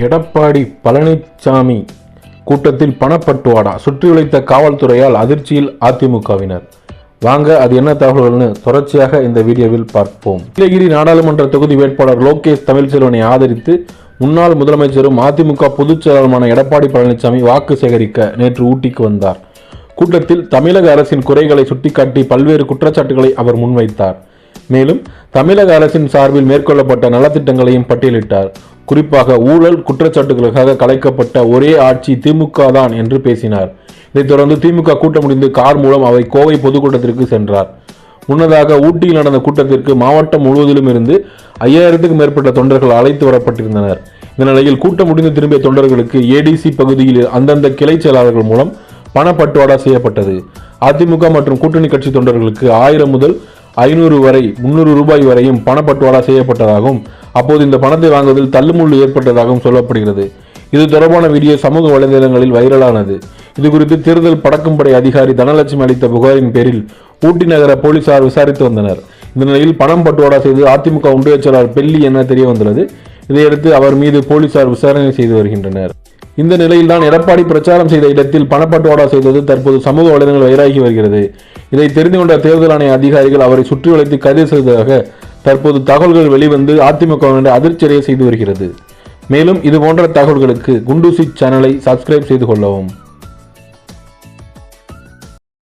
எடப்பாடி பழனிசாமி கூட்டத்தில் பணப்பட்டுவாடா, சுற்றி வளைத்த காவல்துறையால் அதிர்ச்சியில் அதிமுகவினர். வாங்க அது என்ன தகவல்கள்னு தொடர்ச்சியாக இந்த வீடியோவில் பார்ப்போம். நீலகிரி நாடாளுமன்ற தொகுதி வேட்பாளர் லோகேஷ் தமிழ்செல்வனை ஆதரித்து முன்னாள் முதலமைச்சரும் அதிமுக பொதுச் செயலாளருமான எடப்பாடி பழனிசாமி வாக்கு சேகரிக்க நேற்று ஊட்டிக்கு வந்தார். கூட்டத்தில் தமிழக அரசின் குறைகளை சுட்டிக்காட்டி பல்வேறு குற்றச்சாட்டுகளை அவர் முன்வைத்தார். மேலும் தமிழக அரசின் சார்பில் மேற்கொள்ளப்பட்ட நலத்திட்டங்களையும் பட்டியலிட்டார். குறிப்பாக ஊழல் குற்றச்சாட்டுகளுக்காக கலைக்கப்பட்ட ஒரே ஆட்சி திமுக தான் என்று பேசினார். இதைத் தொடர்ந்து திமுக கூட்டம் முடிந்து கார் மூலம் அவை கோவை பொதுக்கூட்டத்திற்கு சென்றார். முன்னதாக ஊட்டியில் நடந்த கூட்டத்திற்கு மாவட்டம் முழுவதிலும் இருந்து 5000க்கும் மேற்பட்ட தொண்டர்கள் அழைத்து வரப்பட்டிருந்தனர். இந்த நிலையில் கூட்டம் முடிந்து திரும்பிய தொண்டர்களுக்கு ஏடிசி பகுதியில் அந்தந்த கிளை செயலாளர்கள் மூலம் பணப்பட்டுவாடா செய்யப்பட்டது. அதிமுக மற்றும் கூட்டணி கட்சி தொண்டர்களுக்கு 1000 முதல் 500 வரை 300 ரூபாய் வரையும் பணப்பட்டுவாடா செய்யப்பட்டதாகவும் அப்போது இந்த பணத்தை வாங்குவதில் தள்ளுமுள்ளு ஏற்பட்டதாகவும் சொல்லப்படுகிறது. இது தொடர்பான வீடியோ சமூக வலைதளங்களில் வைரலானது. இதுகுறித்து தேர்தல் பறக்கும் படை அதிகாரி தனலட்சுமி அளித்த புகாரின் பேரில் ஊட்டி நகர போலீசார் விசாரித்து வந்தனர். இந்த நிலையில் பணம் பட்டுவாடா செய்து அதிமுக ஒன்றிய செயலாளர் பெல்லி என தெரிய வந்துள்ளது. இதையடுத்து அவர் மீது போலீசார் விசாரணை செய்து வருகின்றனர். இந்த நிலையில்தான் எடப்பாடி பிரச்சாரம் செய்த இடத்தில் பணப்பட்டுவாடா செய்தது தற்போது சமூக வலைதளங்கள் வைராகி வருகிறது. இதை தெரிந்து கொண்ட தேர்தல் ஆணைய அதிகாரிகள் அவரை சுற்றி வளைத்து கைது செய்ததாக தற்போது தகவல்கள் வெளிவந்து அதிமுகவினர் அதிர்ச்சியடைய செய்து வருகிறது. மேலும் இது போன்ற தகவல்களுக்கு குண்டூசி சேனலை சப்ஸ்கிரைப் செய்து கொள்ளவும்.